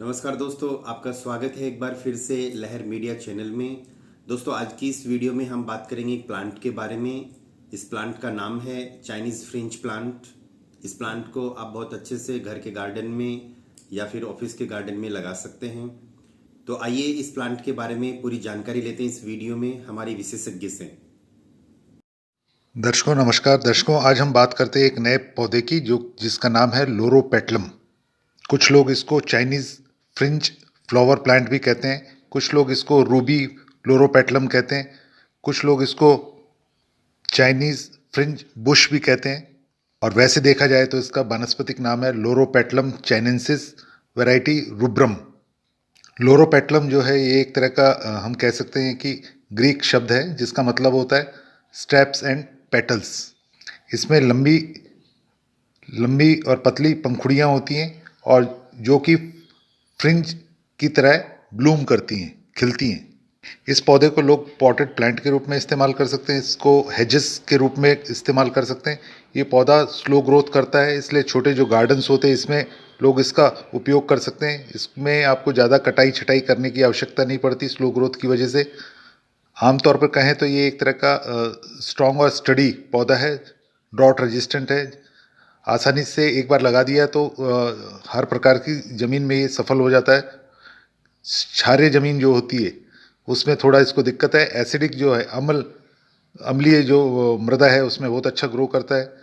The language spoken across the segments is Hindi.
नमस्कार दोस्तों, आपका स्वागत है एक बार फिर से लहर मीडिया चैनल में। दोस्तों, आज की इस वीडियो में हम बात करेंगे एक प्लांट के बारे में। इस प्लांट का नाम है चाइनीज़ फ्रिंज प्लांट। इस प्लांट को आप बहुत अच्छे से घर के गार्डन में या फिर ऑफिस के गार्डन में लगा सकते हैं। तो आइए इस प्लांट के बारे में पूरी जानकारी लेते हैं इस वीडियो में हमारे विशेषज्ञ से। दर्शकों नमस्कार। दर्शकों, आज हम बात करते हैं एक नए पौधे की जिसका नाम है लोरोपेटलम। कुछ लोग इसको चाइनीज फ्रिंज फ्लावर प्लांट भी कहते हैं, कुछ लोग इसको रूबी लोरोपेटलम कहते हैं, कुछ लोग इसको चाइनीज फ्रिंज बुश भी कहते हैं। और वैसे देखा जाए तो इसका वानस्पतिक नाम है लोरोपेटलम चाइनेंसिस वैरायटी रूब्रम। लोरोपेटलम जो है ये एक तरह का हम कह सकते हैं कि ग्रीक शब्द है जिसका मतलब होता है स्टेप्स एंड पेटल्स। इसमें लंबी लंबी और पतली पंखुड़ियाँ होती हैं और जो कि फ्रिंज की तरह ब्लूम करती हैं, खिलती हैं। इस पौधे को लोग पॉटेड प्लांट के रूप में इस्तेमाल कर सकते हैं, इसको हेजेस के रूप में इस्तेमाल कर सकते हैं। ये पौधा स्लो ग्रोथ करता है, इसलिए छोटे जो गार्डन्स होते हैं इसमें लोग इसका उपयोग कर सकते हैं। इसमें आपको ज़्यादा कटाई छटाई करने की आवश्यकता नहीं पड़ती स्लो ग्रोथ की वजह से। आमतौर पर कहें तो ये एक तरह का स्ट्रॉन्ग और स्टडी पौधा है, ड्रॉट रेजिस्टेंट है। आसानी से एक बार लगा दिया तो हर प्रकार की ज़मीन में ये सफल हो जाता है। क्षारीय ज़मीन जो होती है उसमें थोड़ा इसको दिक्कत है। एसिडिक जो है अम्लीय जो मृदा है उसमें बहुत अच्छा ग्रो करता है।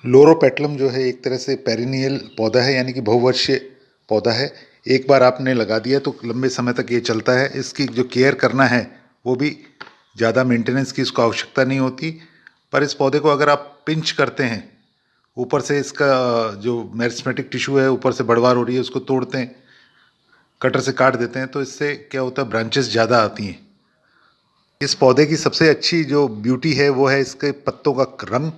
लोरोपेटलम जो है एक तरह से पेरिनियल पौधा है, यानी कि बहुवर्षीय पौधा है। एक बार आपने लगा दिया तो लंबे समय तक ये चलता है। इसकी जो केयर करना है वो भी ज़्यादा मेंटेनेंस की इसको आवश्यकता नहीं होती। पर इस पौधे को अगर आप पिंच करते हैं, ऊपर से इसका जो मेरिस्टेमेटिक टिश्यू है ऊपर से बढ़वार हो रही है उसको तोड़ते हैं, कटर से काट देते हैं, तो इससे क्या होता है ब्रांचेस ज़्यादा आती हैं। इस पौधे की सबसे अच्छी जो ब्यूटी है वो है इसके पत्तों का रंग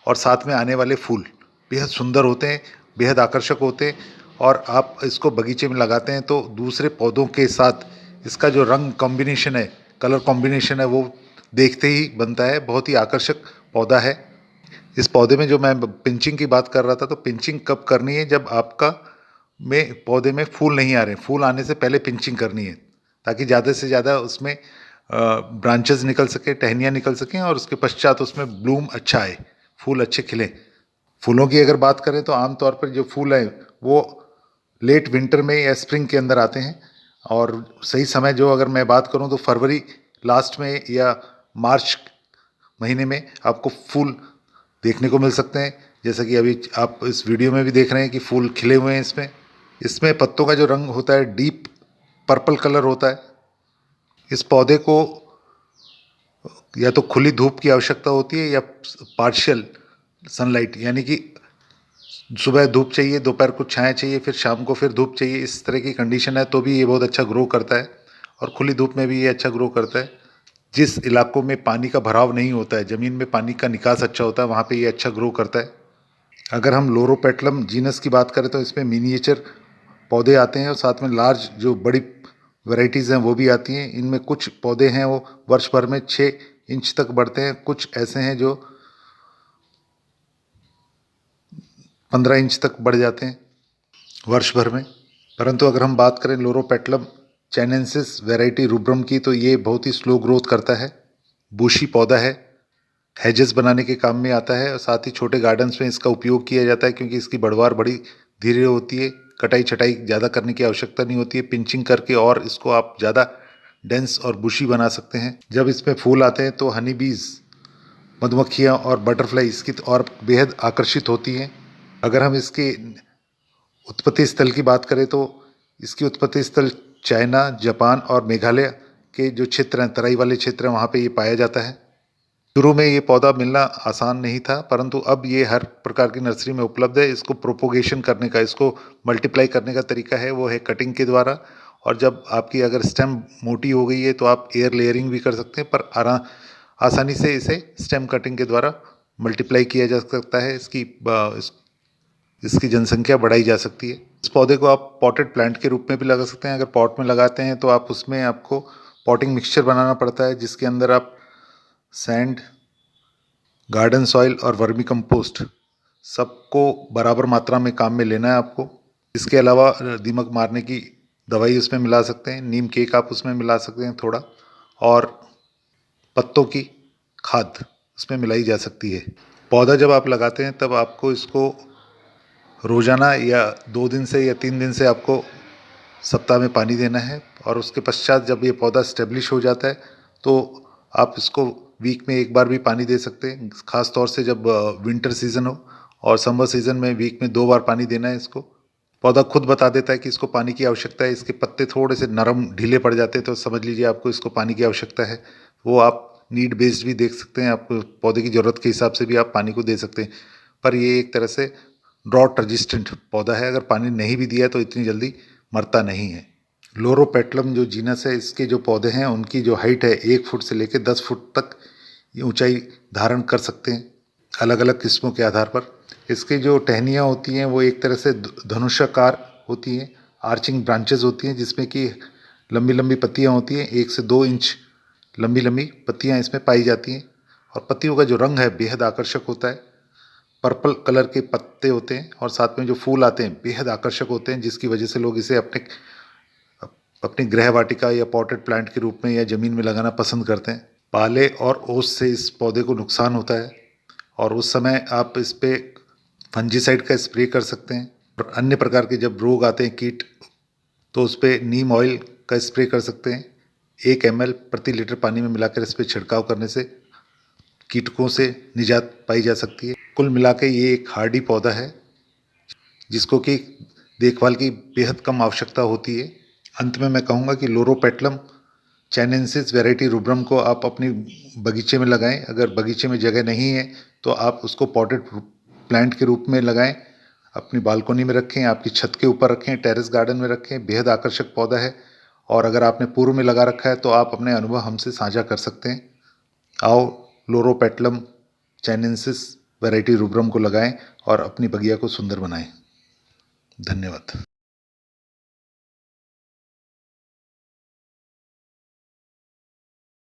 और साथ में आने वाले फूल बेहद सुंदर होते हैं, बेहद आकर्षक होते हैं। और आप इसको बगीचे में लगाते हैं तो दूसरे पौधों के साथ इसका जो रंग कॉम्बिनेशन है, कलर कॉम्बिनेशन है, वो देखते ही बनता है। बहुत ही आकर्षक पौधा है। इस पौधे में जो मैं पिंचिंग की बात कर रहा था, तो पिंचिंग कब करनी है? जब आपका पौधे में फूल नहीं आ रहे, फूल आने से पहले पिंचिंग करनी है, ताकि ज़्यादा से ज़्यादा उसमें ब्रांचेस निकल सके, टहनियाँ निकल सकें और उसके पश्चात उसमें ब्लूम अच्छा आए, फूल अच्छे खिलें। फूलों की अगर बात करें तो आमतौर पर जो फूल हैं वो लेट विंटर में या स्प्रिंग के अंदर आते हैं। और सही समय जो अगर मैं बात करूं तो फरवरी लास्ट में या मार्च महीने में आपको फूल देखने को मिल सकते हैं। जैसा कि अभी आप इस वीडियो में भी देख रहे हैं कि फूल खिले हुए हैं इसमें। इसमें पत्तों का जो रंग होता है डीप पर्पल कलर होता है। इस पौधे को या तो खुली धूप की आवश्यकता होती है या पार्शियल सनलाइट, यानी कि सुबह धूप चाहिए, दोपहर को छाया चाहिए, फिर शाम को फिर धूप चाहिए, इस तरह की कंडीशन है तो भी ये बहुत अच्छा ग्रो करता है। और खुली धूप में भी ये अच्छा ग्रो करता है। जिस इलाकों में पानी का भराव नहीं होता है, ज़मीन में पानी का निकास अच्छा होता है, वहाँ पे ये अच्छा ग्रो करता है। अगर हम लोरोपेटलम जीनस की बात करें तो इसमें मिनिएचर पौधे आते हैं और साथ में लार्ज जो बड़ी वैरायटीज़ हैं वो भी आती हैं। इनमें कुछ पौधे हैं वो वर्ष भर में 6 इंच तक बढ़ते हैं, कुछ ऐसे हैं जो 15 इंच तक बढ़ जाते हैं वर्ष भर में। परंतु अगर हम बात करें लोरोपेटलम चाइनेंसिस वैरायटी रूब्रम की, तो ये बहुत ही स्लो ग्रोथ करता है, बूशी पौधा है, हेजेस बनाने के काम में आता है और साथ ही छोटे गार्डन्स में इसका उपयोग किया जाता है क्योंकि इसकी बढ़वार बड़ी धीरे होती है। कटाई छटाई ज़्यादा करने की आवश्यकता नहीं होती है, पिंचिंग करके और इसको आप ज़्यादा डेंस और बुशी बना सकते हैं। जब इसमें फूल आते हैं तो हनी बीज, मधुमक्खियाँ और बटरफ्लाई इसकी और बेहद आकर्षित होती हैं। अगर हम इसके उत्पत्ति स्थल की बात करें तो इसकी उत्पत्ति स्थल चाइना, जापान और मेघालय के जो क्षेत्र हैं, तराई वाले क्षेत्र हैं, वहाँ पे ये पाया जाता है। शुरू में ये पौधा मिलना आसान नहीं था, परंतु अब ये हर प्रकार की नर्सरी में उपलब्ध है। इसको प्रोपोगेशन करने का, इसको मल्टीप्लाई करने का तरीका है वो है कटिंग के द्वारा। और जब आपकी अगर स्टेम मोटी हो गई है तो आप एयर लेयरिंग भी कर सकते हैं, पर आसानी से इसे स्टेम कटिंग के द्वारा मल्टीप्लाई किया जा सकता है। इसकी जनसंख्या बढ़ाई जा सकती है। इस पौधे को आप पॉटेड प्लांट के रूप में भी लगा सकते हैं। अगर पॉट में लगाते हैं तो आप उसमें आपको पॉटिंग मिक्सचर बनाना पड़ता है, जिसके अंदर आप सैंड, गार्डन सॉइल और वर्मी कंपोस्ट सबको बराबर मात्रा में काम में लेना है आपको। इसके अलावा दीमक मारने की दवाई उसमें मिला सकते हैं, नीम केक आप उसमें मिला सकते हैं थोड़ा, और पत्तों की खाद उसमें मिलाई जा सकती है। पौधा जब आप लगाते हैं तब आपको इसको रोज़ाना या 2 दिन से या 3 दिन से आपको सप्ताह में पानी देना है, और उसके पश्चात जब ये पौधा स्टेब्लिश हो जाता है तो आप इसको वीक में 1 बार भी पानी दे सकते हैं। ख़ास तौर से जब विंटर सीज़न हो, और समर सीज़न में वीक में 2 बार पानी देना है इसको। पौधा खुद बता देता है कि इसको पानी की आवश्यकता है। इसके पत्ते थोड़े से नरम ढीले पड़ जाते हैं तो समझ लीजिए आपको इसको पानी की आवश्यकता है। वो आप नीड बेस्ड भी देख सकते हैं, आप पौधे की ज़रूरत के हिसाब से भी आप पानी को दे सकते हैं। पर ये एक तरह से ड्रॉट रेजिस्टेंट पौधा है, अगर पानी नहीं भी दिया तो इतनी जल्दी मरता नहीं है। लोरोपेटलम जो जीनस है, इसके जो पौधे हैं उनकी जो हाइट है 1 फुट से लेकर 10 फुट तक ये ऊंचाई धारण कर सकते हैं, अलग अलग किस्मों के आधार पर। इसकी जो टहनियाँ होती हैं वो एक तरह से धनुषाकार होती हैं, आर्चिंग ब्रांचेस होती हैं, जिसमें कि लंबी लंबी पत्तियाँ होती हैं, 1 से 2 इंच लंबी लंबी पत्तियाँ इसमें पाई जाती हैं। और पत्तियों का जो रंग है बेहद आकर्षक होता है, पर्पल कलर के पत्ते होते हैं, और साथ में जो फूल आते हैं बेहद आकर्षक होते हैं, जिसकी वजह से लोग इसे अपने अपनी गृह वाटिका या पॉटेड प्लांट के रूप में या ज़मीन में लगाना पसंद करते हैं। पाले और ओस से इस पौधे को नुकसान होता है, और उस समय आप इस पे फंजीसाइड का स्प्रे कर सकते हैं। और अन्य प्रकार के जब रोग आते हैं, कीट, तो उस पर नीम ऑयल का स्प्रे कर सकते हैं। 1 ml प्रति लीटर पानी में मिलाकर इस पर छिड़काव करने से कीटकों से निजात पाई जा सकती है। कुल मिला के ये एक हार्डी पौधा है जिसको कि देखभाल की बेहद कम आवश्यकता होती है। अंत में मैं कहूँगा कि लोरोपेटलम चाइनेंसिस वैरायटी रूब्रम को आप अपने बगीचे में लगाएं। अगर बगीचे में जगह नहीं है तो आप उसको पॉटेड प्लांट के रूप में लगाएं, अपनी बालकोनी में रखें, आपकी छत के ऊपर रखें, टेरेस गार्डन में रखें। बेहद आकर्षक पौधा है, और अगर आपने पूर्व में लगा रखा है तो आप अपने अनुभव हमसे साझा कर सकते हैं। आओ लोरोपेटलम चाइनेंसिस वैरायटी रूब्रम को लगाएं और अपनी बगिया को सुंदर बनाएं। धन्यवाद।